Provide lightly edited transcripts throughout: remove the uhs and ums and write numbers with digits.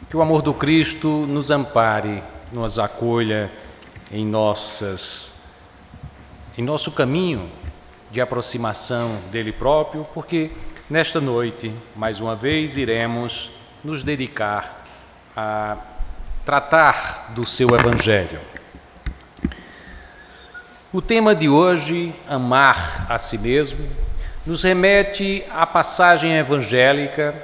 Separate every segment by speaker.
Speaker 1: Que o amor do Cristo nos ampare, nos acolha em nosso caminho de aproximação dele próprio, porque nesta noite, mais uma vez, iremos nos dedicar a tratar do seu Evangelho. O tema de hoje, amar a si mesmo, nos remete à passagem evangélica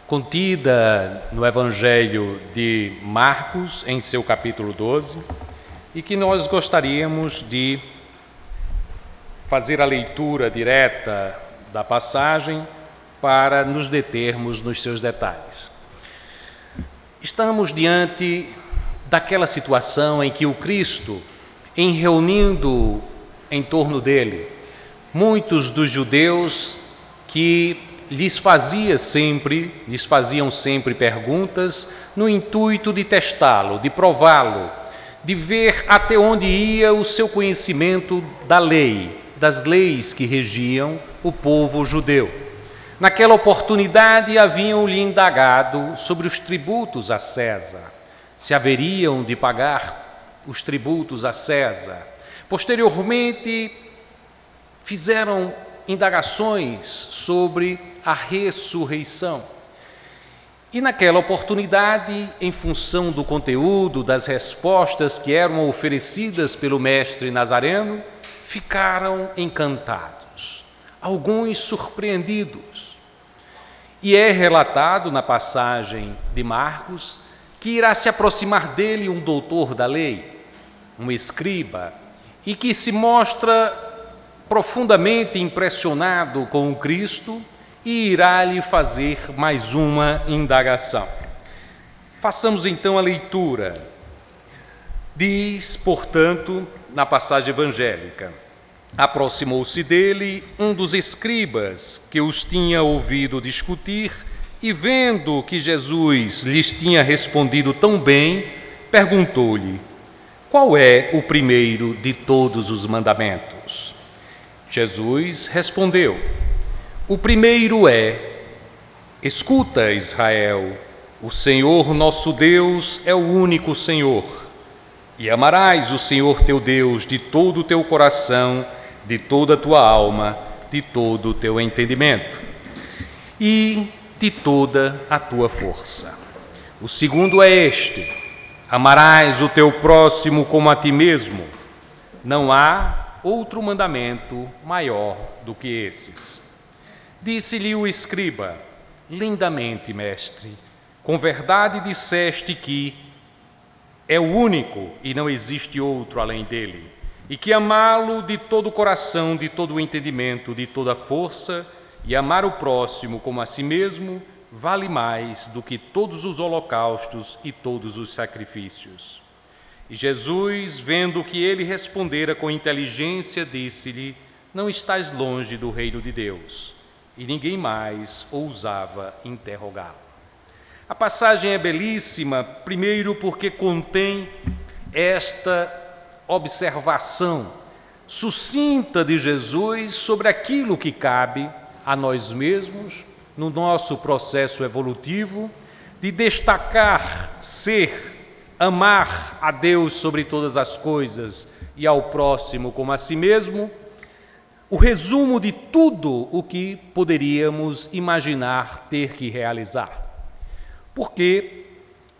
Speaker 1: contida no Evangelho de Marcos, em seu capítulo 12, e que nós gostaríamos de fazer a leitura direta da passagem para nos determos nos seus detalhes. Estamos diante daquela situação em que o Cristo, em reunindo em torno dele muitos dos judeus que lhes faziam sempre perguntas no intuito de testá-lo, de prová-lo, de ver até onde ia o seu conhecimento da lei, das leis que regiam o povo judeu. Naquela oportunidade haviam-lhe indagado sobre os tributos a César, se haveriam de pagar os tributos a César. Posteriormente, fizeram indagações sobre a ressurreição. E naquela oportunidade, em função do conteúdo das respostas que eram oferecidas pelo mestre Nazareno, ficaram encantados, alguns surpreendidos. E é relatado na passagem de Marcos que irá se aproximar dele um doutor da lei, um escriba, e que se mostra profundamente impressionado com o Cristo e irá lhe fazer mais uma indagação. Façamos então a leitura. Diz, portanto, na passagem evangélica: aproximou-se dele um dos escribas que os tinha ouvido discutir e, vendo que Jesus lhes tinha respondido tão bem, perguntou-lhe: qual é o primeiro de todos os mandamentos? Jesus respondeu: o primeiro é: escuta, Israel, o Senhor nosso Deus é o único Senhor, e amarás o Senhor teu Deus de todo o teu coração, de toda a tua alma, de todo o teu entendimento e de toda a tua força. O segundo é este: amarás o teu próximo como a ti mesmo. Não há outro mandamento maior do que esses. Disse-lhe o escriba: lindamente, mestre, com verdade disseste que é o único e não existe outro além dele, e que amá-lo de todo o coração, de todo o entendimento, de toda a força, e amar o próximo como a si mesmo, vale mais do que todos os holocaustos e todos os sacrifícios. E Jesus, vendo que ele respondera com inteligência, disse-lhe: não estás longe do reino de Deus. E ninguém mais ousava interrogá-lo. A passagem é belíssima, primeiro porque contém esta observação sucinta de Jesus sobre aquilo que cabe a nós mesmos, no nosso processo evolutivo, de destacar, amar a Deus sobre todas as coisas e ao próximo como a si mesmo, o resumo de tudo o que poderíamos imaginar ter que realizar. Porque,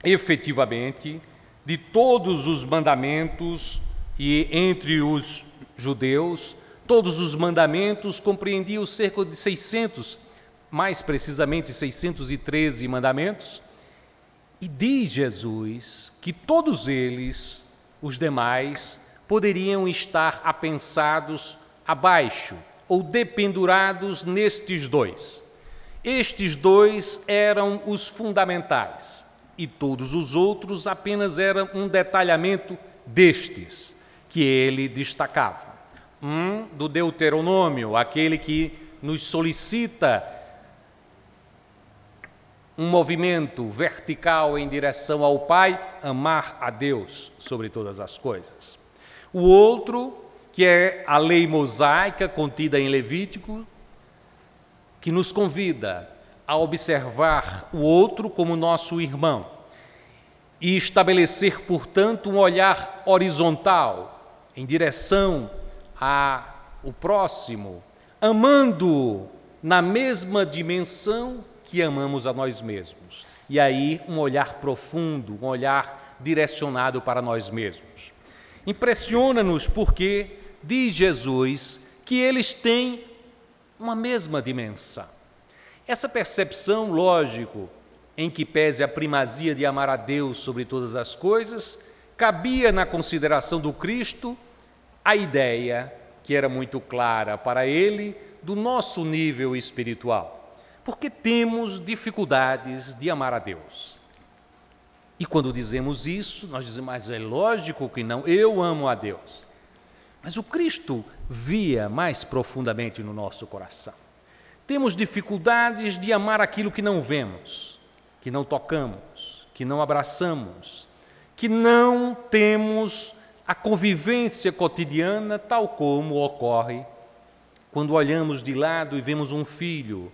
Speaker 1: efetivamente, de todos os mandamentos e entre os judeus, todos os mandamentos compreendiam cerca de 600, mais precisamente 613 mandamentos, e diz Jesus que todos eles, os demais, poderiam estar apensados abaixo ou dependurados nestes dois. Estes dois eram os fundamentais e todos os outros apenas eram um detalhamento destes que ele destacava. Do Deuteronômio, aquele que nos solicita um movimento vertical em direção ao Pai, amar a Deus sobre todas as coisas. O outro, que é a lei mosaica contida em Levítico, que nos convida a observar o outro como nosso irmão, e estabelecer, portanto, um olhar horizontal em direção ao próximo, amando na mesma dimensão que amamos a nós mesmos. E aí um olhar profundo, um olhar direcionado para nós mesmos. Impressiona-nos porque diz Jesus que eles têm uma mesma dimensão. Essa percepção, lógico, em que pese a primazia de amar a Deus sobre todas as coisas, cabia na consideração do Cristo a ideia, que era muito clara para ele, do nosso nível espiritual, porque temos dificuldades de amar a Deus. E quando dizemos isso, nós dizemos, mas é lógico que não, eu amo a Deus. Mas o Cristo via mais profundamente no nosso coração. Temos dificuldades de amar aquilo que não vemos, que não tocamos, que não abraçamos, que não temos a convivência cotidiana tal como ocorre quando olhamos de lado e vemos um filho,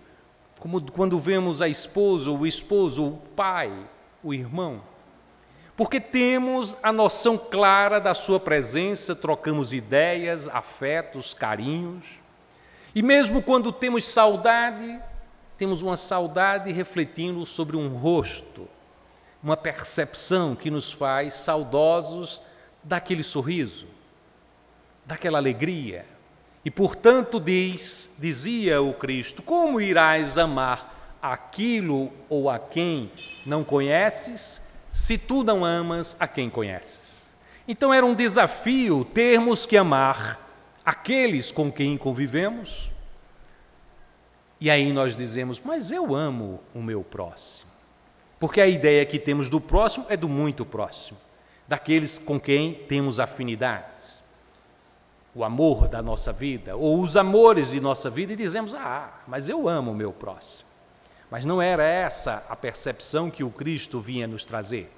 Speaker 1: como quando vemos a esposa, o esposo, o pai, o irmão. Porque temos a noção clara da sua presença, trocamos ideias, afetos, carinhos. E mesmo quando temos saudade, temos uma saudade refletindo sobre um rosto, uma percepção que nos faz saudosos daquele sorriso, daquela alegria. E, portanto, dizia o Cristo, como irás amar aquilo ou a quem não conheces, se tu não amas a quem conheces? Então era um desafio termos que amar aqueles com quem convivemos. E aí nós dizemos, mas eu amo o meu próximo. Porque a ideia que temos do próximo é do muito próximo, daqueles com quem temos afinidades, o amor da nossa vida, ou os amores de nossa vida, e dizemos, mas eu amo o meu próximo. Mas não era essa a percepção que o Cristo vinha nos trazer.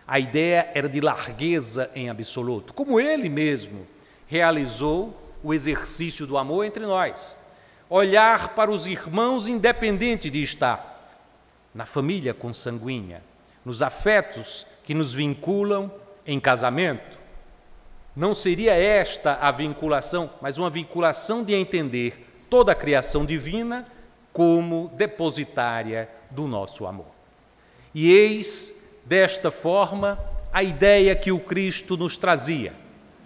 Speaker 1: A ideia era de largueza em absoluto, como ele mesmo realizou o exercício do amor entre nós. Olhar para os irmãos independente de estar na família consanguínea, nos afetos que nos vinculam em casamento. Não seria esta a vinculação, mas uma vinculação de entender toda a criação divina como depositária do nosso amor. E eis, desta forma, a ideia que o Cristo nos trazia,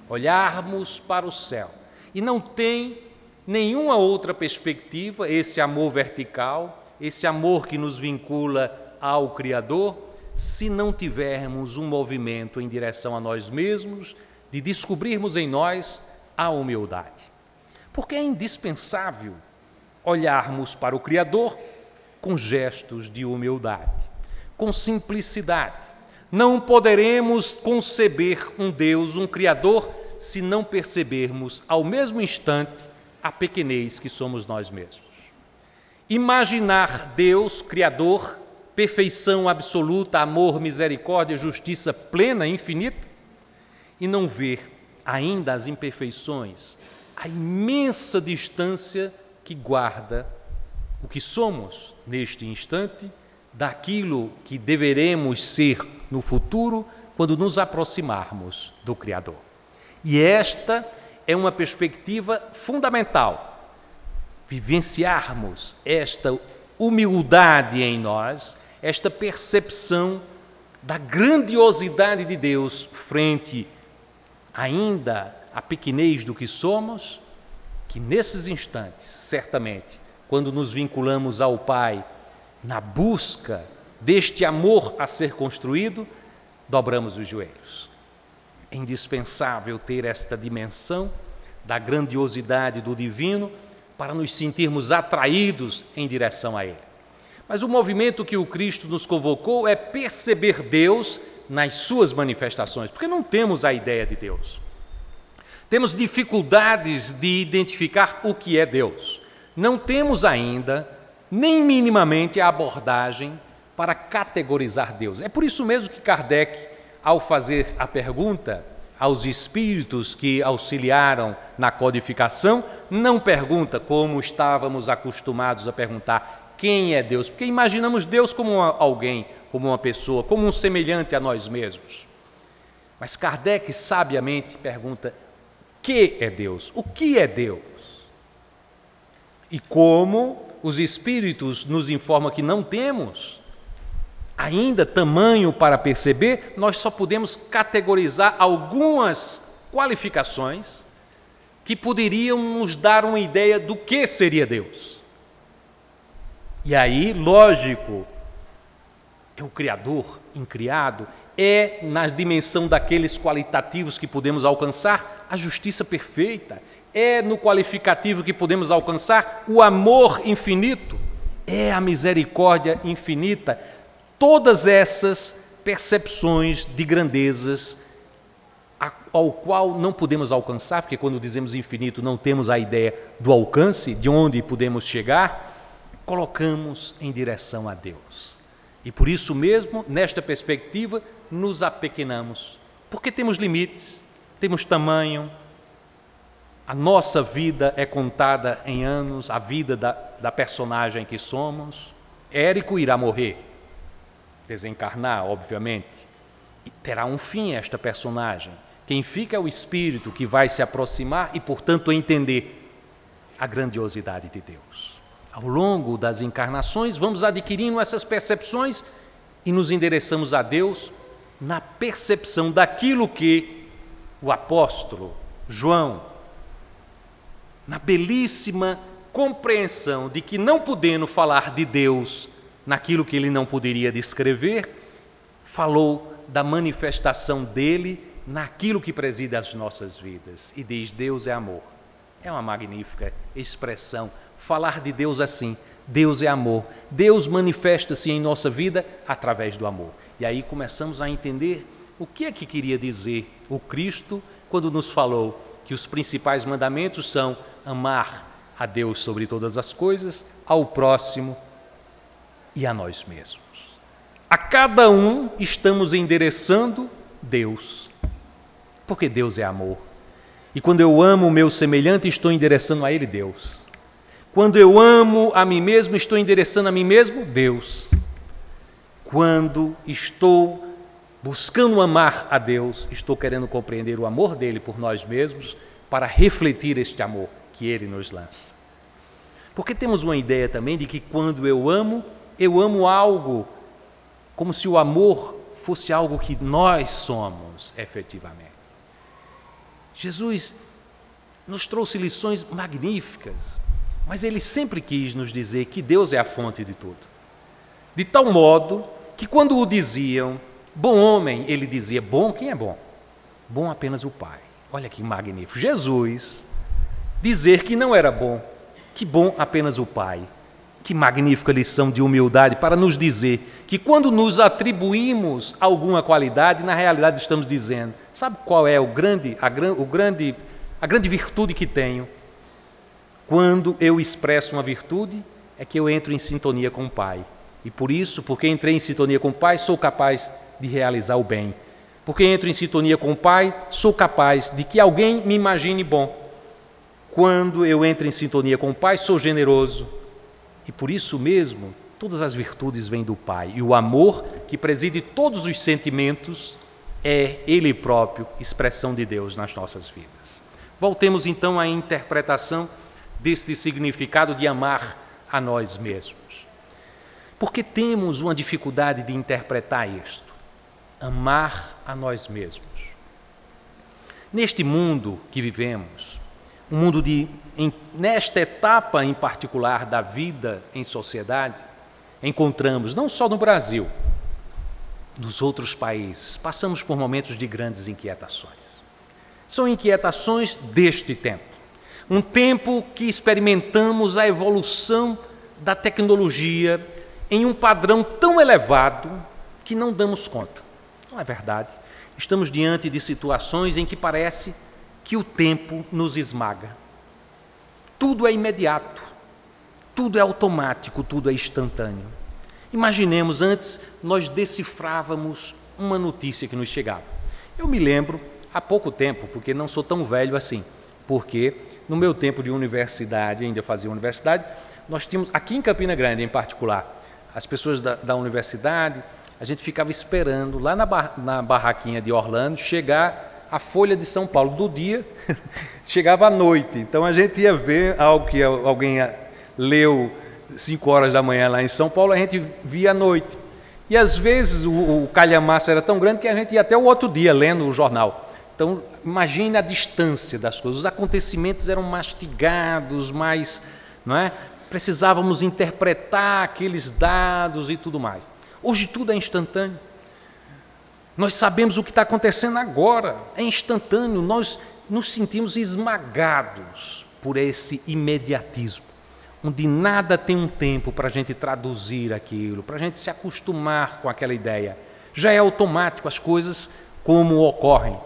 Speaker 1: olharmos para o céu. E não tem nenhuma outra perspectiva, esse amor vertical, esse amor que nos vincula ao Criador, se não tivermos um movimento em direção a nós mesmos, de descobrirmos em nós a humildade. Porque é indispensável olharmos para o Criador com gestos de humildade, com simplicidade. Não poderemos conceber um Deus, um Criador, se não percebermos ao mesmo instante a pequenez que somos nós mesmos. Imaginar Deus, Criador, perfeição absoluta, amor, misericórdia, justiça plena, infinita, e não ver ainda as imperfeições, a imensa distância que guarda o que somos neste instante daquilo que deveremos ser no futuro quando nos aproximarmos do Criador. E esta é uma perspectiva fundamental, vivenciarmos esta humildade em nós, esta percepção da grandiosidade de Deus frente ainda à pequenez do que somos, que nesses instantes, certamente, quando nos vinculamos ao Pai, na busca deste amor a ser construído, dobramos os joelhos. É indispensável ter esta dimensão da grandiosidade do divino para nos sentirmos atraídos em direção a Ele. Mas o movimento que o Cristo nos convocou é perceber Deus nas suas manifestações, porque não temos a ideia de Deus. Temos dificuldades de identificar o que é Deus. Não temos ainda, nem minimamente, a abordagem para categorizar Deus. É por isso mesmo que Kardec, ao fazer a pergunta aos espíritos que auxiliaram na codificação, não pergunta como estávamos acostumados a perguntar quem é Deus, porque imaginamos Deus como alguém, como uma pessoa, como um semelhante a nós mesmos. Mas Kardec sabiamente pergunta: o que é Deus? O que é Deus? E como os Espíritos nos informam que não temos ainda tamanho para perceber, nós só podemos categorizar algumas qualificações que poderiam nos dar uma ideia do que seria Deus. E aí, lógico, é o Criador, incriado, é na dimensão daqueles qualitativos que podemos alcançar a justiça perfeita, é no qualificativo que podemos alcançar o amor infinito, é a misericórdia infinita. Todas essas percepções de grandezas ao qual não podemos alcançar, porque quando dizemos infinito não temos a ideia do alcance, de onde podemos chegar, colocamos em direção a Deus. E por isso mesmo, nesta perspectiva, nos apequenamos, porque temos limites, temos tamanho, a nossa vida é contada em anos, a vida da personagem que somos. Érico irá morrer, desencarnar, obviamente, e terá um fim esta personagem. Quem fica é o espírito que vai se aproximar e, portanto, entender a grandiosidade de Deus. Ao longo das encarnações, vamos adquirindo essas percepções e nos endereçamos a Deus na percepção daquilo que o apóstolo João, na belíssima compreensão de que, não podendo falar de Deus naquilo que ele não poderia descrever, falou da manifestação dele naquilo que preside as nossas vidas. E diz: Deus é amor. É uma magnífica expressão. Falar de Deus assim: Deus é amor. Deus manifesta-se em nossa vida através do amor. E aí começamos a entender o que é que queria dizer o Cristo quando nos falou que os principais mandamentos são amar a Deus sobre todas as coisas, ao próximo e a nós mesmos. A cada um estamos endereçando Deus, porque Deus é amor. E quando eu amo o meu semelhante, estou endereçando a ele Deus. Quando eu amo a mim mesmo, estou endereçando a mim mesmo Deus. Quando estou buscando amar a Deus, estou querendo compreender o amor dele por nós mesmos, para refletir este amor que ele nos lança. Porque temos uma ideia também de que quando eu amo algo, como se o amor fosse algo que nós somos efetivamente. Jesus nos trouxe lições magníficas, mas ele sempre quis nos dizer que Deus é a fonte de tudo. De tal modo que quando o diziam bom homem, ele dizia: bom, quem é bom? Bom apenas o Pai. Olha que magnífico. Jesus dizer que não era bom, que bom apenas o Pai. Que magnífica lição de humildade para nos dizer que quando nos atribuímos alguma qualidade, na realidade estamos dizendo: sabe qual é a grande virtude que tenho? Quando eu expresso uma virtude, é que eu entro em sintonia com o Pai. E por isso, porque entrei em sintonia com o Pai, sou capaz de realizar o bem. Porque entro em sintonia com o Pai, sou capaz de que alguém me imagine bom. Quando eu entro em sintonia com o Pai, sou generoso. E por isso mesmo, todas as virtudes vêm do Pai. E o amor, que preside todos os sentimentos, é Ele próprio expressão de Deus nas nossas vidas. Voltemos então à interpretação desse significado de amar a nós mesmos. Porque temos uma dificuldade de interpretar isto. Amar a nós mesmos. Neste mundo que vivemos, um mundo nesta etapa em particular da vida em sociedade, encontramos, não só no Brasil, nos outros países, passamos por momentos de grandes inquietações. São inquietações deste tempo. Um tempo que experimentamos a evolução da tecnologia em um padrão tão elevado que não damos conta. Não é verdade? Estamos diante de situações em que parece que o tempo nos esmaga. Tudo é imediato, tudo é automático, tudo é instantâneo. Imaginemos, antes nós decifrávamos uma notícia que nos chegava. Eu me lembro, há pouco tempo, porque não sou tão velho assim, porque no meu tempo de universidade, ainda fazia universidade, nós tínhamos, aqui em Campina Grande em particular, as pessoas da universidade a gente ficava esperando lá na barraquinha de Orlando chegar a Folha de São Paulo do dia, chegava à noite. Então a gente ia ver algo que alguém leu 5 horas da manhã lá em São Paulo, a gente via à noite. E às vezes o calhamaço era tão grande que a gente ia até o outro dia lendo o jornal. Então imagine a distância das coisas, os acontecimentos eram mastigados, mas não é? Precisávamos interpretar aqueles dados e tudo mais. Hoje tudo é instantâneo. Nós sabemos o que está acontecendo agora, é instantâneo. Nós nos sentimos esmagados por esse imediatismo, onde nada tem um tempo para a gente traduzir aquilo, para a gente se acostumar com aquela ideia. Já é automático as coisas como ocorrem.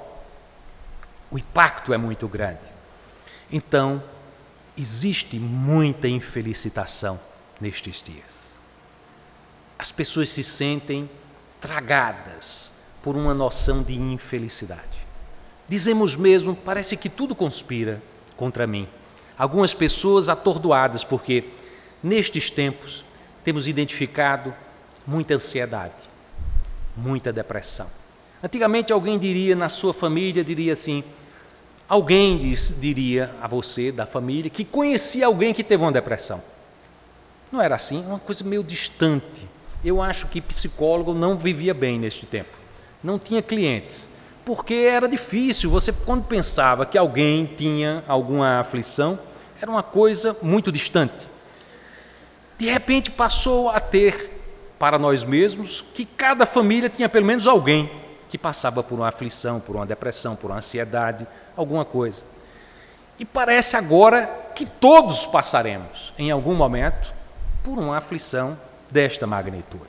Speaker 1: O impacto é muito grande. Então, existe muita infelicitação nestes dias. As pessoas se sentem tragadas por uma noção de infelicidade. Dizemos mesmo, parece que tudo conspira contra mim. Algumas pessoas atordoadas, porque nestes tempos temos identificado muita ansiedade, muita depressão. Antigamente alguém diria na sua família, diria assim, alguém diria a você da família que conhecia alguém que teve uma depressão. Não era assim, é uma coisa meio distante. Eu acho que psicólogo não vivia bem neste tempo, não tinha clientes, porque era difícil. Você, quando pensava que alguém tinha alguma aflição, era uma coisa muito distante. De repente passou a ter, para nós mesmos, que cada família tinha pelo menos alguém que passava por uma aflição, por uma depressão, por uma ansiedade, alguma coisa. E parece agora que todos passaremos, em algum momento, por uma aflição desta magnitude.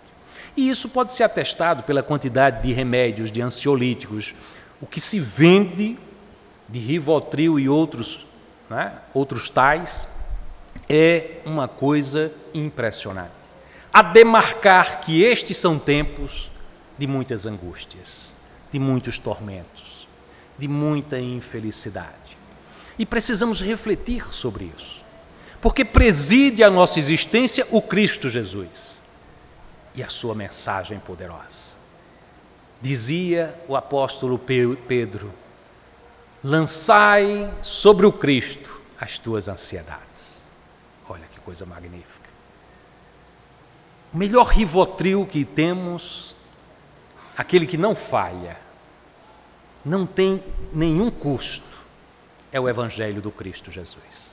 Speaker 1: E isso pode ser atestado pela quantidade de remédios, de ansiolíticos, o que se vende de Rivotril e outros, né, outros tais, é uma coisa impressionante. A demarcar que estes são tempos de muitas angústias, de muitos tormentos, de muita infelicidade. E precisamos refletir sobre isso, porque preside a nossa existência o Cristo Jesus e a sua mensagem poderosa. Dizia o apóstolo Pedro, lançai sobre o Cristo as tuas ansiedades. Olha que coisa magnífica. O melhor Rivotril que temos, aquele que não falha, não tem nenhum custo, é o Evangelho do Cristo Jesus.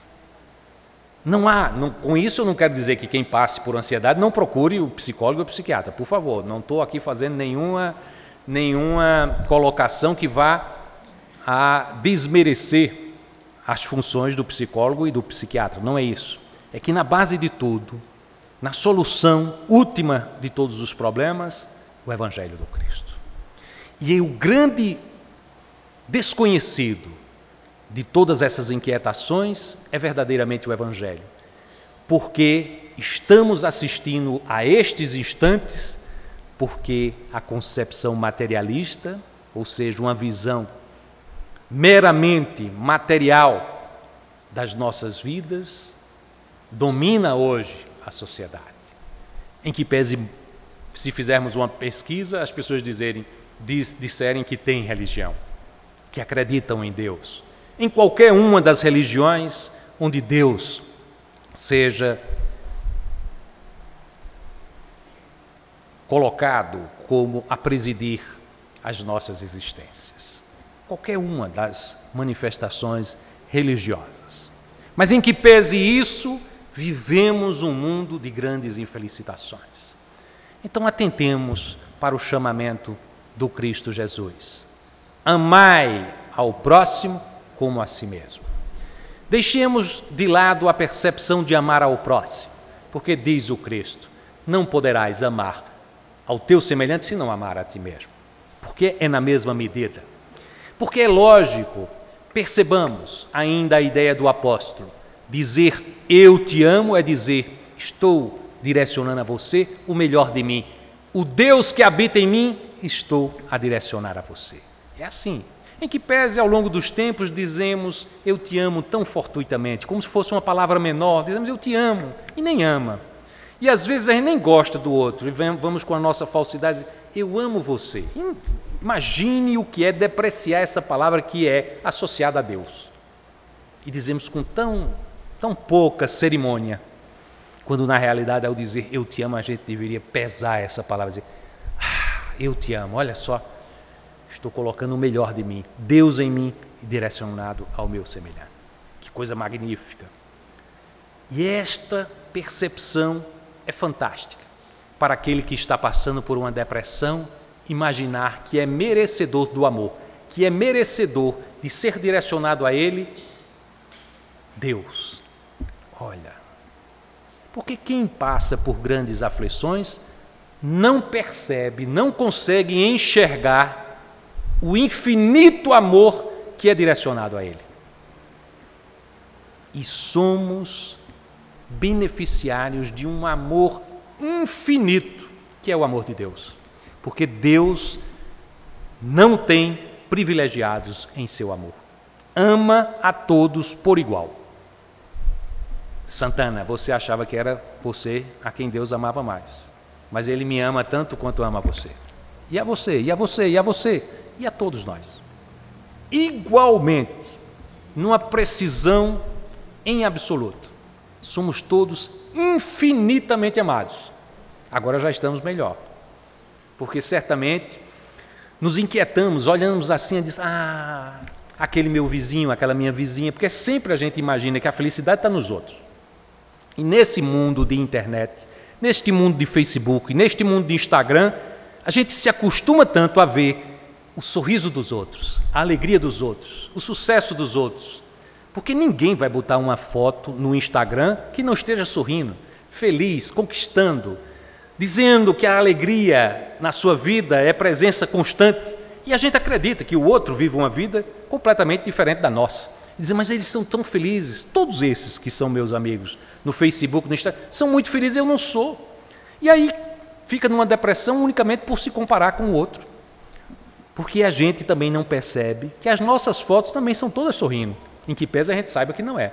Speaker 1: Com isso eu não quero dizer que quem passe por ansiedade não procure o psicólogo ou o psiquiatra, por favor, não estou aqui fazendo nenhuma colocação que vá a desmerecer as funções do psicólogo e do psiquiatra, não é isso. É que na base de tudo, na solução última de todos os problemas, o Evangelho do Cristo. E o grande desconhecido de todas essas inquietações é verdadeiramente o Evangelho, porque estamos assistindo a estes instantes, porque a concepção materialista, ou seja, uma visão meramente material das nossas vidas, domina hoje a sociedade. Em que pese, se fizermos uma pesquisa, as pessoas disserem que têm religião, que acreditam em Deus, em qualquer uma das religiões onde Deus seja colocado como a presidir as nossas existências. Qualquer uma das manifestações religiosas. Mas em que pese isso, vivemos um mundo de grandes infelicitações. Então atentemos para o chamamento do Cristo Jesus. Amai ao próximo como a si mesmo. Deixemos de lado a percepção de amar ao próximo, porque diz o Cristo, não poderás amar ao teu semelhante se não amar a ti mesmo, porque é na mesma medida. Porque é lógico, percebamos ainda a ideia do apóstolo, dizer eu te amo é dizer estou direcionando a você o melhor de mim, o Deus que habita em mim estou a direcionar a você. É assim. Em que pese ao longo dos tempos dizemos eu te amo tão fortuitamente, como se fosse uma palavra menor, dizemos eu te amo e nem ama. E às vezes a gente nem gosta do outro, e vamos com a nossa falsidade dizer, eu amo você. Imagine o que é depreciar essa palavra que é associada a Deus. E dizemos com tão pouca cerimônia, quando na realidade ao dizer eu te amo, a gente deveria pesar essa palavra, dizer, eu te amo, olha só, estou colocando o melhor de mim, Deus em mim, direcionado ao meu semelhante. Que coisa magnífica. E esta percepção é fantástica. Para aquele que está passando por uma depressão, imaginar que é merecedor do amor, que é merecedor de ser direcionado a Ele, Deus. Olha, porque quem passa por grandes aflições não percebe, não consegue enxergar o infinito amor que é direcionado a Ele. E somos beneficiários de um amor infinito, que é o amor de Deus. Porque Deus não tem privilegiados em seu amor. Ama a todos por igual. Santana, você achava que era você a quem Deus amava mais. Mas Ele me ama tanto quanto ama você. E a você, e a você, e a você, e a todos nós. Igualmente, numa precisão em absoluto. Somos todos infinitamente amados. Agora já estamos melhor. Porque certamente nos inquietamos, olhamos assim e dizemos, aquele meu vizinho, aquela minha vizinha, porque sempre a gente imagina que a felicidade está nos outros. E nesse mundo de internet, neste mundo de Facebook, neste mundo de Instagram, a gente se acostuma tanto a ver o sorriso dos outros, a alegria dos outros, o sucesso dos outros. Porque ninguém vai botar uma foto no Instagram que não esteja sorrindo, feliz, conquistando, dizendo que a alegria na sua vida é presença constante. E a gente acredita que o outro vive uma vida completamente diferente da nossa. E dizer, mas eles são tão felizes, todos esses que são meus amigos no Facebook, no Instagram, são muito felizes, eu não sou. E aí fica numa depressão unicamente por se comparar com o outro. Porque a gente também não percebe que as nossas fotos também são todas sorrindo. Em que pese a gente saiba que não é.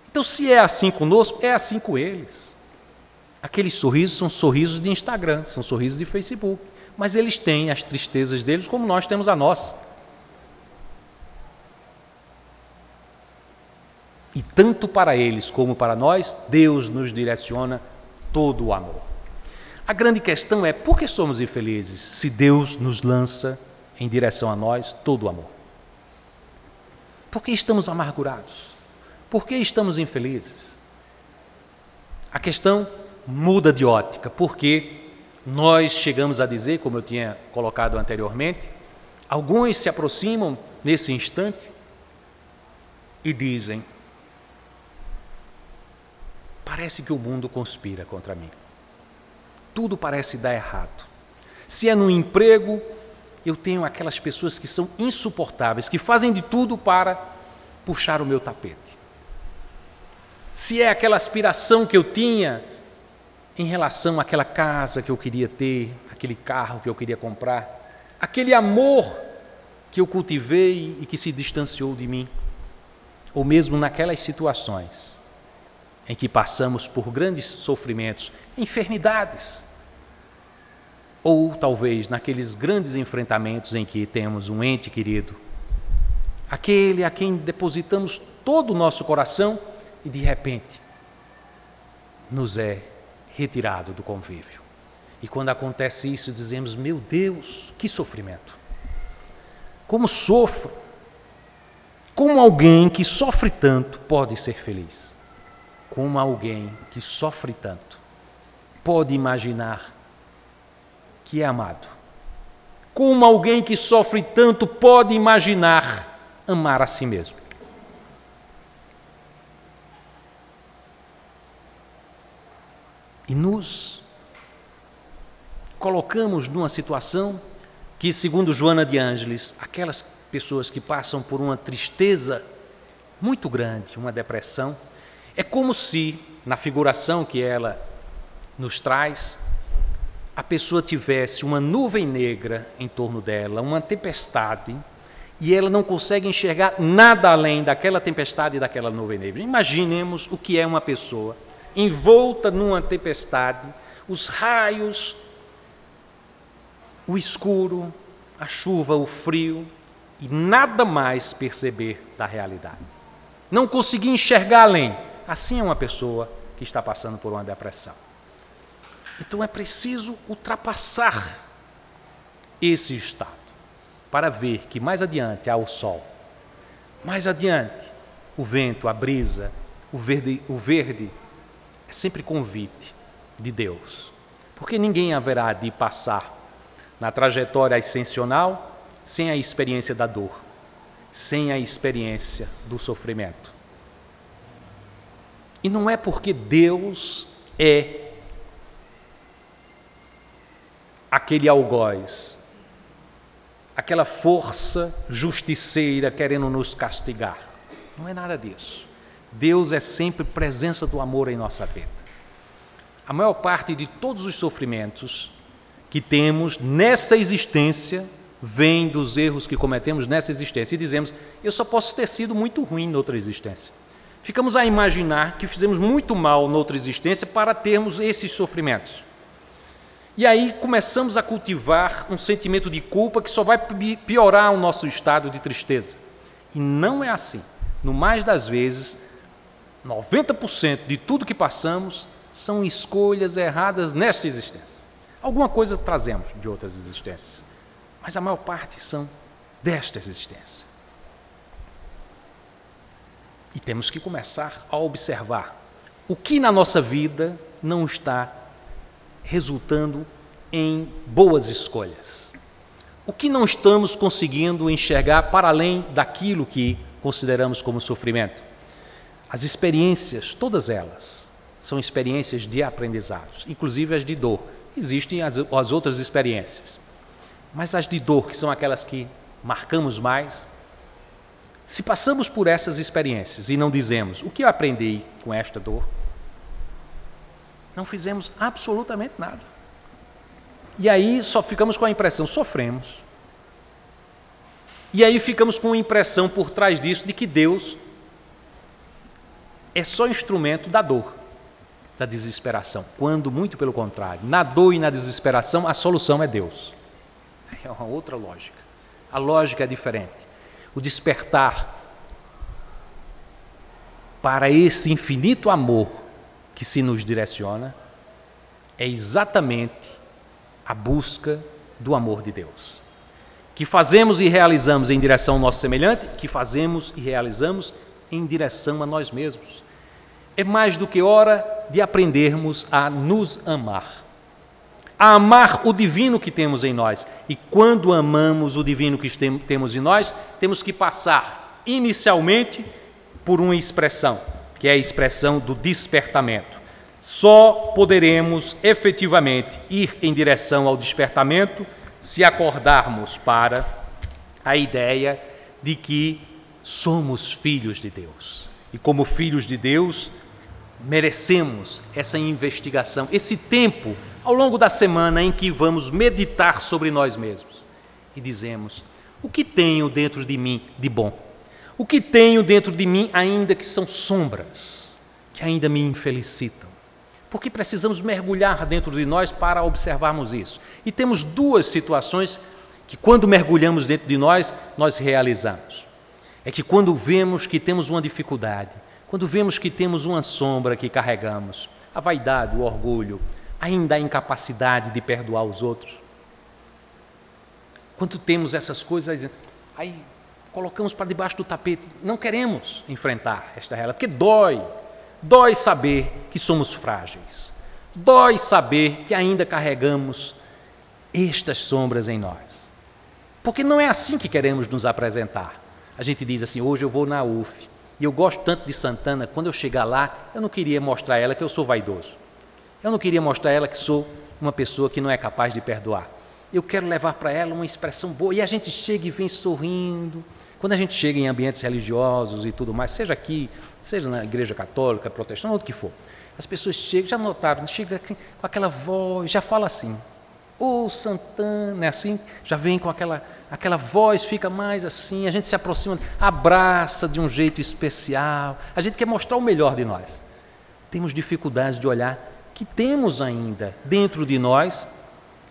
Speaker 1: Então, se é assim conosco, é assim com eles. Aqueles sorrisos são sorrisos de Instagram, são sorrisos de Facebook. Mas eles têm as tristezas deles como nós temos a nossa. E tanto para eles como para nós, Deus nos direciona todo o amor. A grande questão é, por que somos infelizes se Deus nos lança em direção a nós todo o amor? Por que estamos amargurados? Por que estamos infelizes? A questão muda de ótica, porque nós chegamos a dizer, como eu tinha colocado anteriormente, alguns se aproximam nesse instante e dizem, parece que o mundo conspira contra mim. Tudo parece dar errado. Se é no emprego, eu tenho aquelas pessoas que são insuportáveis, que fazem de tudo para puxar o meu tapete. Se é aquela aspiração que eu tinha em relação àquela casa que eu queria ter, aquele carro que eu queria comprar, aquele amor que eu cultivei e que se distanciou de mim, ou mesmo naquelas situações em que passamos por grandes sofrimentos, enfermidades, ou talvez naqueles grandes enfrentamentos em que temos um ente querido, aquele a quem depositamos todo o nosso coração e de repente nos é retirado do convívio. E quando acontece isso, dizemos, meu Deus, que sofrimento! Como sofro! Como alguém que sofre tanto pode ser feliz? Como alguém que sofre tanto pode imaginar que é amado? Como alguém que sofre tanto pode imaginar amar a si mesmo? E nos colocamos numa situação que, segundo Joana de Ângeles, aquelas pessoas que passam por uma tristeza muito grande, uma depressão, é como se, na figuração que ela nos traz, a pessoa tivesse uma nuvem negra em torno dela, uma tempestade, e ela não consegue enxergar nada além daquela tempestade e daquela nuvem negra. Imaginemos o que é uma pessoa envolta numa tempestade, os raios, o escuro, a chuva, o frio, e nada mais perceber da realidade. Não conseguir enxergar além. Assim é uma pessoa que está passando por uma depressão. Então é preciso ultrapassar esse estado para ver que mais adiante há o sol, mais adiante o vento, a brisa, o verde é sempre convite de Deus, porque ninguém haverá de passar na trajetória ascensional sem a experiência da dor, sem a experiência do sofrimento. E não é porque Deus é aquele algoz, aquela força justiceira querendo nos castigar. Não é nada disso. Deus é sempre presença do amor em nossa vida. A maior parte de todos os sofrimentos que temos nessa existência vem dos erros que cometemos nessa existência. E dizemos, eu só posso ter sido muito ruim noutra existência. Ficamos a imaginar que fizemos muito mal noutra existência para termos esses sofrimentos. E aí começamos a cultivar um sentimento de culpa que só vai piorar o nosso estado de tristeza. E não é assim. No mais das vezes, 90% de tudo que passamos são escolhas erradas nesta existência. Alguma coisa trazemos de outras existências, mas a maior parte são desta existência. E temos que começar a observar o que na nossa vida não está resultando em boas escolhas. O que não estamos conseguindo enxergar para além daquilo que consideramos como sofrimento. As experiências, todas elas, são experiências de aprendizados, inclusive as de dor. Existem as outras experiências, mas as de dor, que são aquelas que marcamos mais, se passamos por essas experiências e não dizemos o que eu aprendi com esta dor, não fizemos absolutamente nada. E aí só ficamos com a impressão, sofremos. E aí ficamos com a impressão por trás disso de que Deus é só instrumento da dor, da desesperação, quando muito pelo contrário, na dor e na desesperação a solução é Deus. É uma outra lógica. A lógica é diferente. O despertar para esse infinito amor que se nos direciona é exatamente a busca do amor de Deus. Que fazemos e realizamos em direção ao nosso semelhante, que fazemos e realizamos em direção a nós mesmos. É mais do que hora de aprendermos a nos amar. A amar o divino que temos em nós. E quando amamos o divino que temos em nós, temos que passar inicialmente por uma expressão, que é a expressão do despertamento. Só poderemos efetivamente ir em direção ao despertamento se acordarmos para a ideia de que somos filhos de Deus. E como filhos de Deus, merecemos essa investigação, esse tempo ao longo da semana em que vamos meditar sobre nós mesmos e dizemos, o que tenho dentro de mim de bom? O que tenho dentro de mim ainda que são sombras, que ainda me infelicitam? Porque precisamos mergulhar dentro de nós para observarmos isso. E temos duas situações que quando mergulhamos dentro de nós, nós realizamos. É que quando vemos que temos uma dificuldade, quando vemos que temos uma sombra que carregamos, a vaidade, o orgulho, ainda a incapacidade de perdoar os outros. Quando temos essas coisas, aí colocamos para debaixo do tapete, não queremos enfrentar esta realidade, porque dói saber que somos frágeis, dói saber que ainda carregamos estas sombras em nós, porque não é assim que queremos nos apresentar. A gente diz assim, hoje eu vou na UF, e eu gosto tanto de Santana, quando eu chegar lá, eu não queria mostrar a ela que eu sou vaidoso. Eu não queria mostrar a ela que sou uma pessoa que não é capaz de perdoar. Eu quero levar para ela uma expressão boa. E a gente chega e vem sorrindo. Quando a gente chega em ambientes religiosos e tudo mais, seja aqui, seja na igreja católica, protestante, onde que for, as pessoas chegam, já notaram, chega assim, com aquela voz, já fala assim, ô Santana, é assim, já vem com aquela voz, fica mais assim, a gente se aproxima, abraça de um jeito especial, a gente quer mostrar o melhor de nós. temos dificuldades de olhar que temos ainda dentro de nós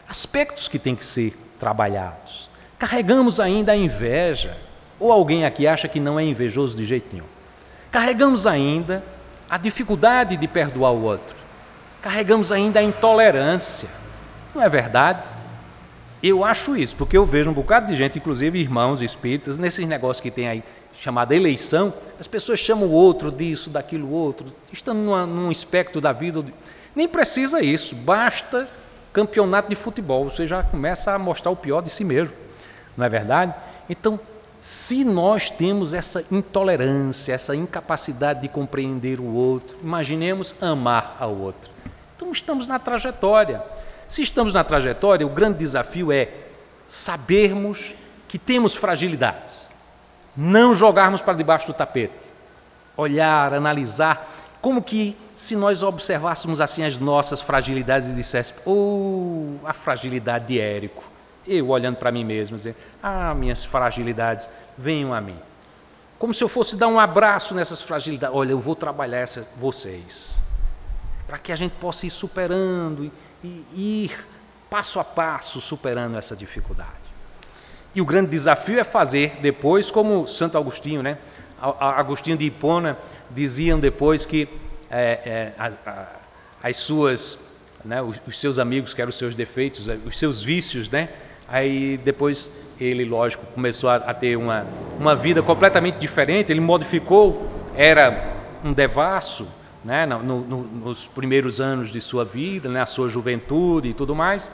Speaker 1: aspectos que têm que ser trabalhados. Carregamos ainda a inveja, ou alguém aqui acha que não é invejoso de jeito nenhum. Carregamos ainda a dificuldade de perdoar o outro. Carregamos ainda a intolerância. Não é verdade? Eu acho isso, porque eu vejo um bocado de gente, inclusive irmãos espíritas, nesses negócios que tem aí, chamada eleição, as pessoas chamam o outro disso, daquilo outro, estando num espectro da vida. Nem precisa isso, basta campeonato de futebol, você já começa a mostrar o pior de si mesmo, não é verdade? Então, se nós temos essa intolerância, essa incapacidade de compreender o outro, imaginemos amar ao outro. Então, estamos na trajetória. Se estamos na trajetória, o grande desafio é sabermos que temos fragilidades. Não jogarmos para debaixo do tapete. Olhar, analisar, como que se nós observássemos assim as nossas fragilidades e disséssemos, a fragilidade de Érico, eu olhando para mim mesmo, dizendo, minhas fragilidades, venham a mim. Como se eu fosse dar um abraço nessas fragilidades, olha, eu vou trabalhar vocês, para que a gente possa ir superando e ir passo a passo superando essa dificuldade. E o grande desafio é fazer depois, como Santo Agostinho, né? Agostinho de Hipona diziam depois que as suas, né, os seus amigos, que eram os seus defeitos, os seus vícios, né? Aí depois ele, lógico, começou a ter uma vida completamente diferente, ele modificou, era um devasso, né, nos primeiros anos de sua vida, né, a sua juventude e tudo mais,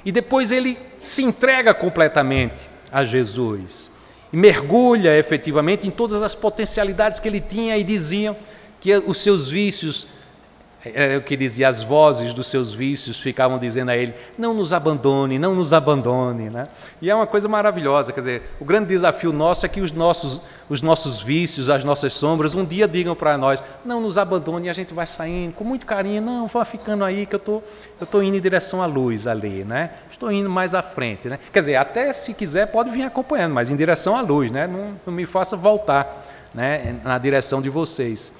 Speaker 1: e depois ele se entrega completamente a Jesus e mergulha efetivamente em todas as potencialidades que ele tinha, e diziam que os seus vícios, o que dizia, as vozes dos seus vícios ficavam dizendo a ele, não nos abandone, não nos abandone, né? E é uma coisa maravilhosa, quer dizer, o grande desafio nosso é que os nossos vícios, as nossas sombras, um dia digam para nós, não nos abandone, e a gente vai saindo com muito carinho, não, vá ficando aí que eu estou indo em direção à luz ali, né? Estou indo mais à frente, né? Quer dizer, até se quiser pode vir acompanhando, mas em direção à luz, né? Não me faça voltar, né, na direção de vocês,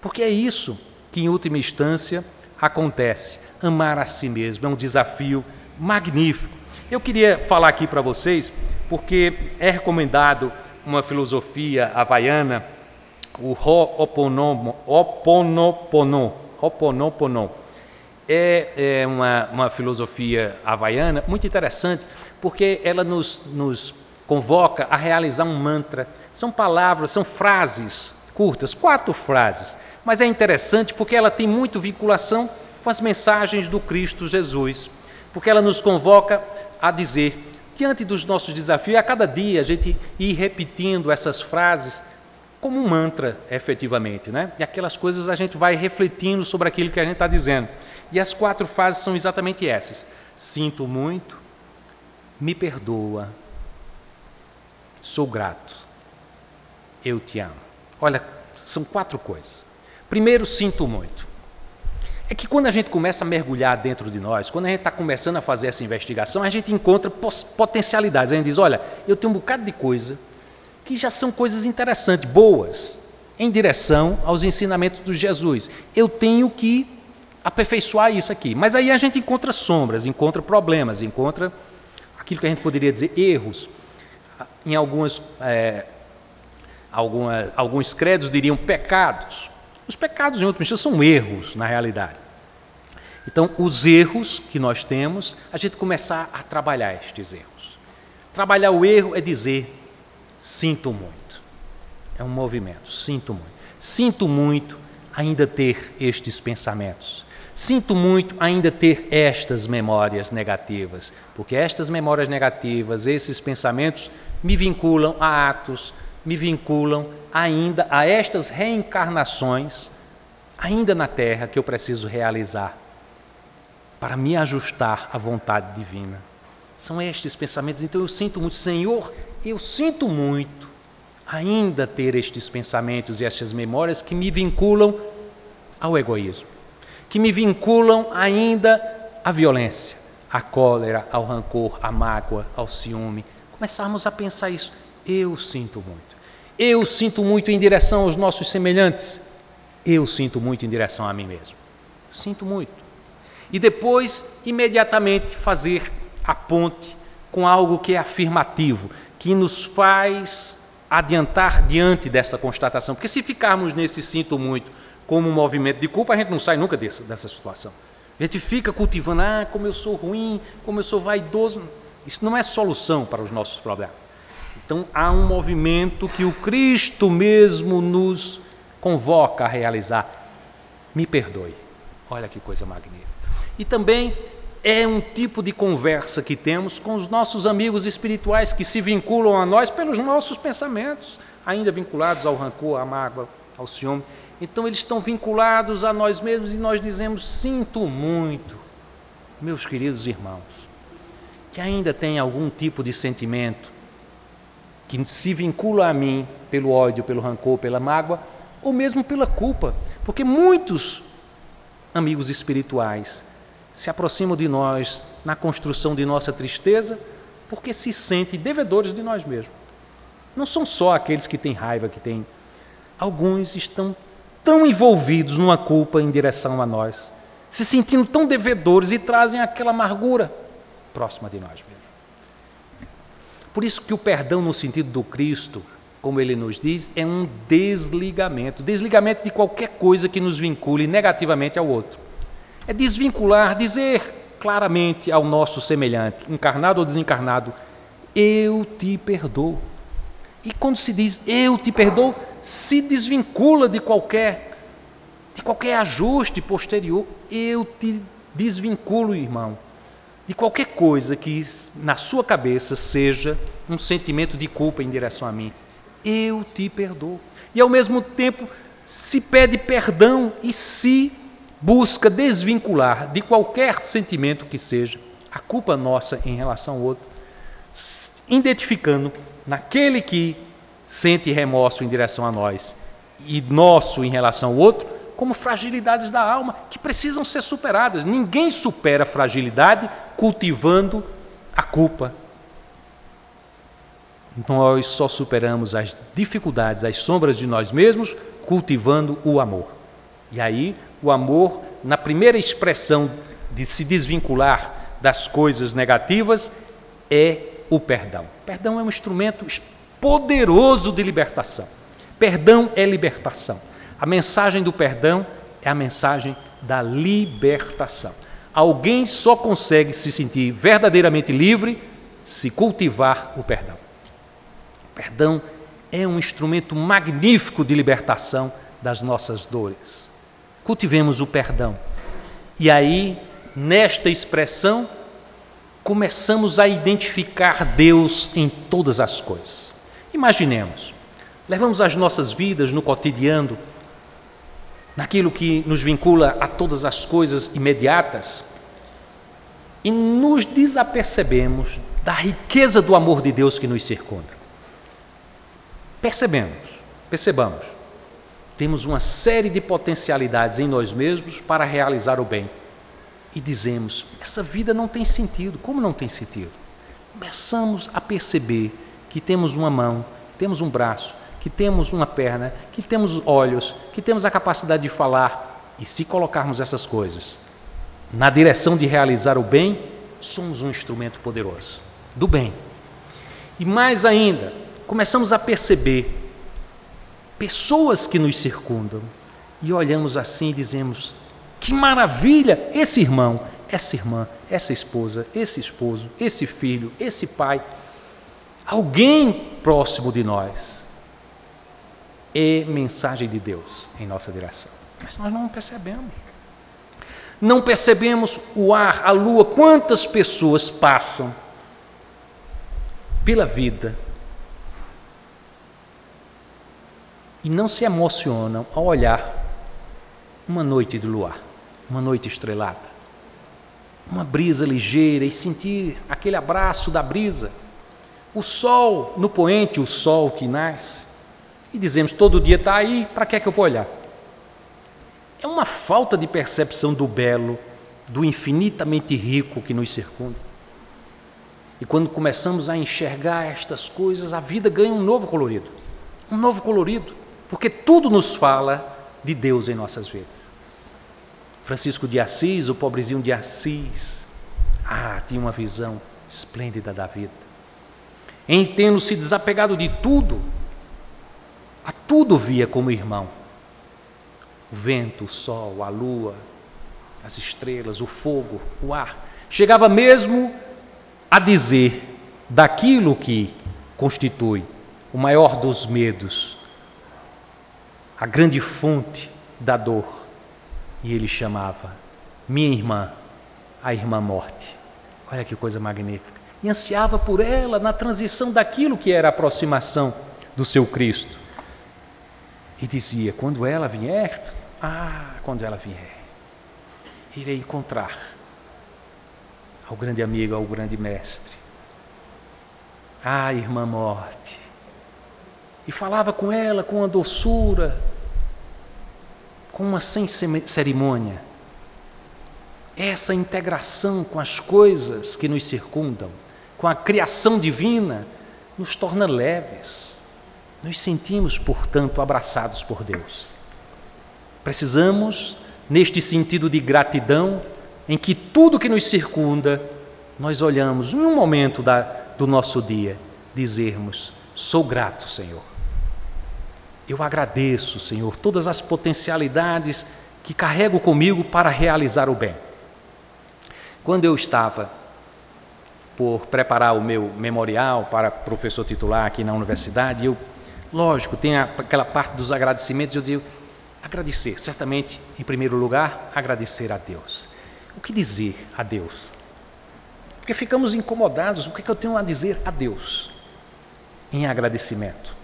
Speaker 1: porque é isso que em última instância acontece. Amar a si mesmo é um desafio magnífico. Eu queria falar aqui para vocês, porque é recomendado uma filosofia havaiana, o Ho'oponopono. É uma filosofia havaiana muito interessante, porque ela nos convoca a realizar um mantra. São palavras, são frases curtas, 4 frases, mas é interessante porque ela tem muito vinculação com as mensagens do Cristo Jesus, porque ela nos convoca a dizer, diante dos nossos desafios, a cada dia a gente ir repetindo essas frases como um mantra, efetivamente, né? E aquelas coisas a gente vai refletindo sobre aquilo que a gente está dizendo. E as 4 frases são exatamente essas: sinto muito, me perdoa, sou grato, eu te amo. Olha, são 4 coisas. Primeiro, sinto muito. É que quando a gente começa a mergulhar dentro de nós, quando a gente está começando a fazer essa investigação, a gente encontra potencialidades. A gente diz, olha, eu tenho um bocado de coisa que já são coisas interessantes, boas, em direção aos ensinamentos de Jesus. Eu tenho que aperfeiçoar isso aqui. Mas aí a gente encontra sombras, encontra problemas, encontra aquilo que a gente poderia dizer erros. Em alguns credos diriam pecados. Os pecados, em última instância, são erros, na realidade. Então, os erros que nós temos, a gente começar a trabalhar estes erros. Trabalhar o erro é dizer, sinto muito. É um movimento, sinto muito. Sinto muito ainda ter estes pensamentos. Sinto muito ainda ter estas memórias negativas, porque estas memórias negativas, esses pensamentos, me vinculam a atos, me vinculam ainda a estas reencarnações, ainda na Terra, que eu preciso realizar para me ajustar à vontade divina. São estes pensamentos. Então eu sinto muito, Senhor, eu sinto muito ainda ter estes pensamentos e estas memórias que me vinculam ao egoísmo, que me vinculam ainda à violência, à cólera, ao rancor, à mágoa, ao ciúme. Começarmos a pensar isso. Eu sinto muito. Eu sinto muito em direção aos nossos semelhantes. eu sinto muito em direção a mim mesmo. Sinto muito. E depois, imediatamente, fazer a ponte com algo que é afirmativo, que nos faz adiantar diante dessa constatação. Porque se ficarmos nesse sinto muito como um movimento de culpa, a gente não sai nunca dessa situação. A gente fica cultivando, como eu sou ruim, como eu sou vaidoso. Isso não é solução para os nossos problemas. Então há um movimento que o Cristo mesmo nos convoca a realizar. Me perdoe. Olha que coisa magnífica. E também é um tipo de conversa que temos com os nossos amigos espirituais que se vinculam a nós pelos nossos pensamentos, ainda vinculados ao rancor, à mágoa, ao ciúme. Então eles estão vinculados a nós mesmos e nós dizemos, sinto muito, meus queridos irmãos, que ainda tem algum tipo de sentimento que se vincula a mim pelo ódio, pelo rancor, pela mágoa, ou mesmo pela culpa, porque muitos amigos espirituais se aproximam de nós na construção de nossa tristeza porque se sentem devedores de nós mesmos. Não são só aqueles que têm raiva, alguns estão tão envolvidos numa culpa em direção a nós, se sentindo tão devedores e trazem aquela amargura próxima de nós mesmos. Por isso que o perdão no sentido do Cristo, como ele nos diz, é um desligamento de qualquer coisa que nos vincule negativamente ao outro. É desvincular, dizer claramente ao nosso semelhante, encarnado ou desencarnado, eu te perdoo. E quando se diz eu te perdoo, se desvincula de qualquer ajuste posterior. Eu te desvinculo, irmão, de qualquer coisa que na sua cabeça seja um sentimento de culpa em direção a mim. Eu te perdoo. E ao mesmo tempo se pede perdão e se busca desvincular de qualquer sentimento que seja a culpa nossa em relação ao outro, identificando naquele que sente remorso em direção a nós e nosso em relação ao outro como fragilidades da alma que precisam ser superadas. Ninguém supera a fragilidade cultivando a culpa. Nós só superamos as dificuldades, as sombras de nós mesmos, cultivando o amor. E aí, o amor, na primeira expressão de se desvincular das coisas negativas, é o perdão. Perdão é um instrumento poderoso de libertação. Perdão é libertação. A mensagem do perdão é a mensagem da libertação. Alguém só consegue se sentir verdadeiramente livre se cultivar o perdão. O perdão é um instrumento magnífico de libertação das nossas dores. Cultivemos o perdão. E aí, nesta expressão, começamos a identificar Deus em todas as coisas. Imaginemos, levamos as nossas vidas no cotidiano, naquilo que nos vincula a todas as coisas imediatas, e nos desapercebemos da riqueza do amor de Deus que nos circunda. Percebamos, temos uma série de potencialidades em nós mesmos para realizar o bem. E dizemos, essa vida não tem sentido. Como não tem sentido? Começamos a perceber que temos uma mão, que temos um braço, que temos uma perna, que temos olhos, que temos a capacidade de falar. E se colocarmos essas coisas na direção de realizar o bem, somos um instrumento poderoso do bem. E mais ainda, começamos a perceber pessoas que nos circundam e olhamos assim e dizemos, que maravilha, esse irmão, essa irmã, essa esposa, esse esposo, esse filho, esse pai, alguém próximo de nós é mensagem de Deus em nossa direção. Mas nós não percebemos. Não percebemos o ar, a lua, quantas pessoas passam pela vida e não se emocionam ao olhar uma noite de luar, uma noite estrelada, uma brisa ligeira e sentir aquele abraço da brisa, o sol no poente, o sol que nasce, e dizemos, todo dia está aí, para que é que eu vou olhar? É uma falta de percepção do belo, do infinitamente rico que nos circunda. E quando começamos a enxergar estas coisas, a vida ganha um novo colorido, porque tudo nos fala de Deus em nossas vidas. Francisco de Assis, o pobrezinho de Assis, tinha uma visão esplêndida da vida. Em tendo se desapegado de tudo, a tudo via como irmão. O vento, o sol, a lua, as estrelas, o fogo, o ar. Chegava mesmo a dizer daquilo que constitui o maior dos medos, a grande fonte da dor. E ele chamava minha irmã, a irmã morte. Olha que coisa magnífica. E ansiava por ela na transição daquilo que era a aproximação do seu Cristo. E dizia, quando ela vier, irei encontrar ao grande amigo, ao grande mestre. Irmã morte. E falava com ela com uma doçura, com uma sem cerimônia. Essa integração com as coisas que nos circundam, com a criação divina, nos torna leves. Nos sentimos, portanto, abraçados por Deus. Precisamos, neste sentido de gratidão, em que tudo que nos circunda, nós olhamos, num momento do nosso dia, dizermos, sou grato, Senhor. Eu agradeço, Senhor, todas as potencialidades que carrego comigo para realizar o bem. Quando eu estava por preparar o meu memorial para professor titular aqui na universidade, lógico, tem aquela parte dos agradecimentos, eu digo, agradecer, certamente, em primeiro lugar, agradecer a Deus. O que dizer a Deus? Porque ficamos incomodados, o que eu tenho a dizer a Deus em agradecimento?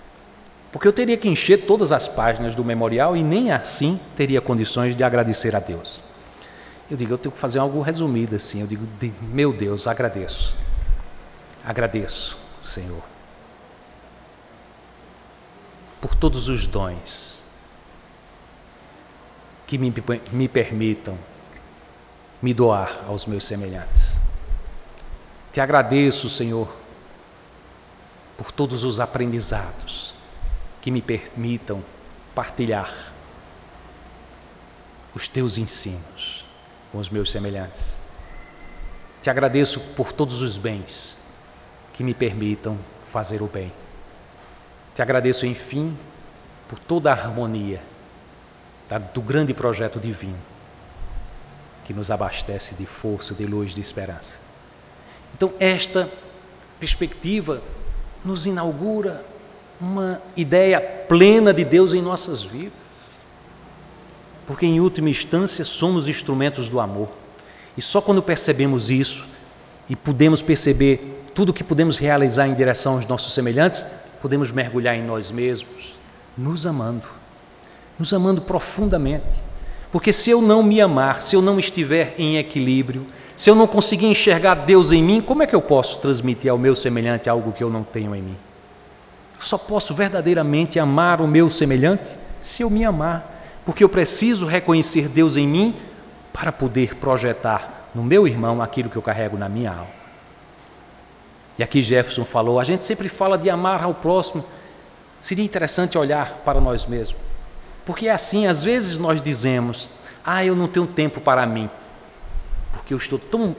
Speaker 1: Porque eu teria que encher todas as páginas do memorial e nem assim teria condições de agradecer a Deus. Eu digo, eu tenho que fazer algo resumido assim, eu digo, meu Deus, agradeço, Senhor, por todos os dons que me permitam me doar aos meus semelhantes. Te agradeço, Senhor, por todos os aprendizados que me permitam partilhar os teus ensinos com os meus semelhantes. Te agradeço por todos os bens que me permitam fazer o bem. Te agradeço, enfim, por toda a harmonia do grande projeto divino que nos abastece de força, de luz, de esperança. Então, esta perspectiva nos inaugura uma ideia plena de Deus em nossas vidas. Porque, em última instância, somos instrumentos do amor. E só quando percebemos isso e podemos perceber tudo o que podemos realizar em direção aos nossos semelhantes, podemos mergulhar em nós mesmos, nos amando profundamente. Porque se eu não me amar, se eu não estiver em equilíbrio, se eu não conseguir enxergar Deus em mim, como é que eu posso transmitir ao meu semelhante algo que eu não tenho em mim? Eu só posso verdadeiramente amar o meu semelhante se eu me amar, porque eu preciso reconhecer Deus em mim para poder projetar no meu irmão aquilo que eu carrego na minha alma. E aqui Jefferson falou, a gente sempre fala de amar ao próximo, seria interessante olhar para nós mesmos, porque é assim, às vezes nós dizemos, eu não tenho tempo para mim, porque eu estou tão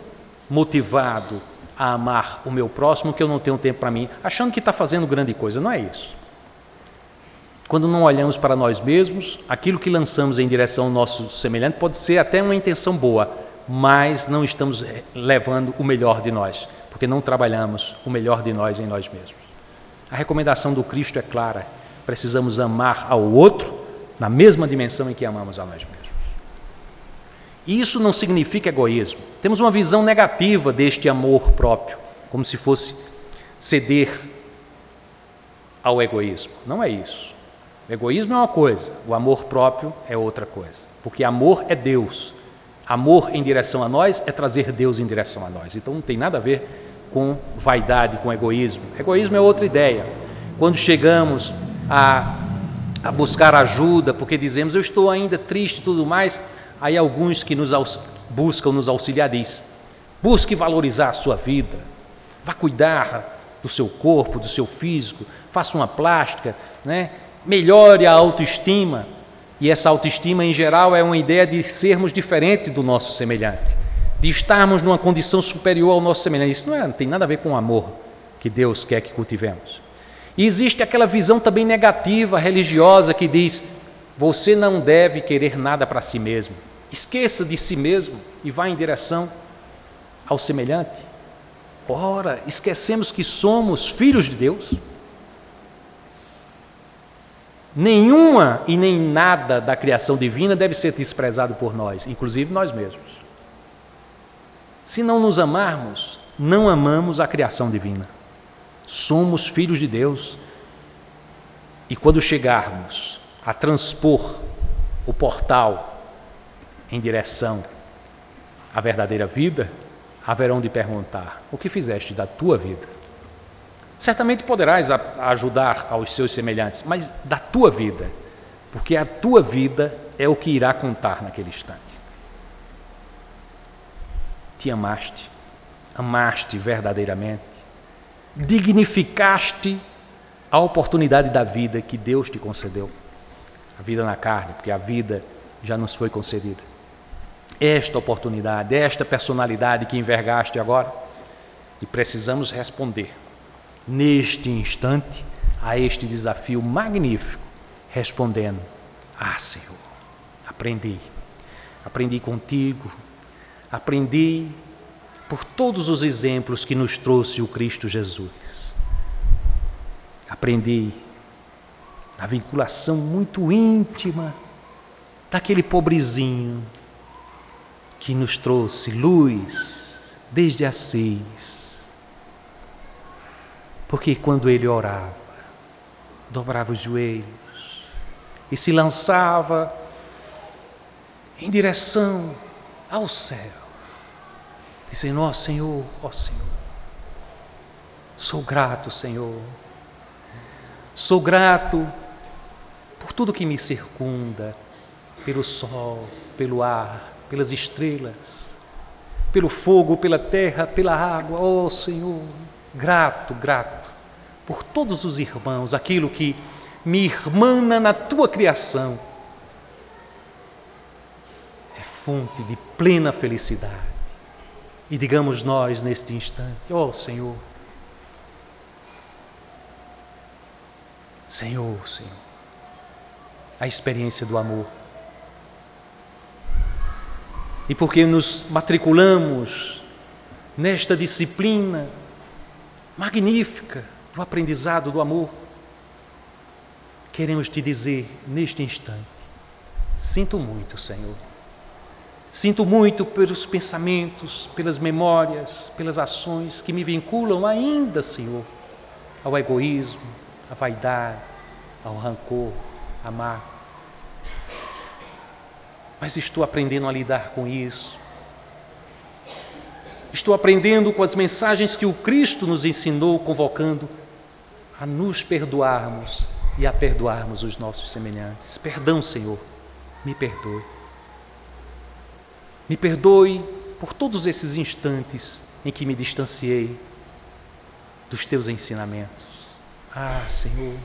Speaker 1: motivado a amar o meu próximo que eu não tenho tempo para mim, achando que está fazendo grande coisa. Não é isso. Quando não olhamos para nós mesmos, aquilo que lançamos em direção ao nosso semelhante pode ser até uma intenção boa, mas não estamos levando o melhor de nós, porque não trabalhamos o melhor de nós em nós mesmos. A recomendação do Cristo é clara, precisamos amar ao outro na mesma dimensão em que amamos a nós mesmos. E isso não significa egoísmo. Temos uma visão negativa deste amor próprio, como se fosse ceder ao egoísmo. Não é isso. O egoísmo é uma coisa, o amor próprio é outra coisa. Porque amor é Deus. Amor em direção a nós é trazer Deus em direção a nós. Então não tem nada a ver com vaidade, com egoísmo. Egoísmo é outra ideia. Quando chegamos a buscar ajuda, porque dizemos, eu estou ainda triste e tudo mais, aí alguns que buscam nos auxiliar diz, busque valorizar a sua vida, vá cuidar do seu corpo, do seu físico, faça uma plástica, melhore a autoestima. E essa autoestima, em geral, é uma ideia de sermos diferentes do nosso semelhante, de estarmos numa condição superior ao nosso semelhante. Isso não tem nada a ver com o amor que Deus quer que cultivemos. E existe aquela visão também negativa, religiosa, que diz: você não deve querer nada para si mesmo. Esqueça de si mesmo e vá em direção ao semelhante. Ora, esquecemos que somos filhos de Deus. Nenhuma e nem nada da criação divina deve ser desprezado por nós, inclusive nós mesmos. Se não nos amarmos, não amamos a criação divina. Somos filhos de Deus. E quando chegarmos a transpor o portal em direção à verdadeira vida, haverão de perguntar: o que fizeste da tua vida? Certamente poderás ajudar aos seus semelhantes, mas da tua vida, porque a tua vida é o que irá contar naquele instante. Te amaste, amaste verdadeiramente, dignificaste a oportunidade da vida que Deus te concedeu, a vida na carne, porque a vida já nos foi concedida. Esta oportunidade, esta personalidade que envergaste agora, e precisamos responder neste instante a este desafio magnífico, respondendo: ah, Senhor, aprendi contigo, aprendi por todos os exemplos que nos trouxe o Cristo Jesus. Aprendi a vinculação muito íntima daquele pobrezinho que nos trouxe luz desde Assis. Porque quando ele orava, dobrava os joelhos e se lançava em direção ao céu, dizendo: ó Senhor, sou grato, Senhor, sou grato por tudo que me circunda, pelo sol, pelo ar, pelas estrelas, pelo fogo, pela terra, pela água. Ó Senhor, grato por todos os irmãos, aquilo que me irmana na tua criação, é fonte de plena felicidade. E digamos nós neste instante: ó Senhor, Senhor, a experiência do amor. E porque nos matriculamos nesta disciplina magnífica do aprendizado do amor, queremos te dizer neste instante: sinto muito, Senhor. Sinto muito pelos pensamentos, pelas memórias, pelas ações que me vinculam ainda, Senhor, ao egoísmo, à vaidade, ao rancor, à mágoa. Mas estou aprendendo a lidar com isso. Estou aprendendo com as mensagens que o Cristo nos ensinou, convocando a nos perdoarmos e a perdoarmos os nossos semelhantes. Perdão, Senhor, me perdoe. Me perdoe por todos esses instantes em que me distanciei dos teus ensinamentos. Ah, Senhor,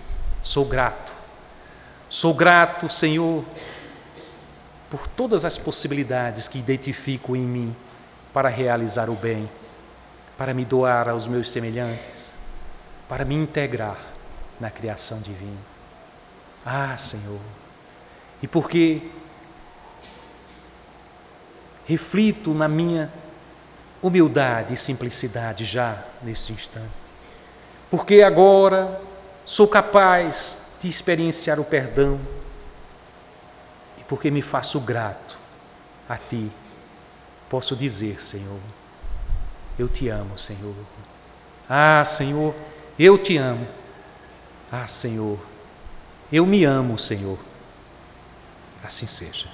Speaker 1: sou grato. Sou grato, Senhor, por todas as possibilidades que identifico em mim para realizar o bem, para me doar aos meus semelhantes, para me integrar na criação divina. Ah, Senhor, e porque reflito na minha humildade e simplicidade já neste instante, porque agora sou capaz de experienciar o perdão, e porque me faço grato a Ti, posso dizer: Senhor, eu te amo, Senhor. Ah, Senhor, eu te amo. Ah, Senhor, eu me amo, Senhor. Assim seja.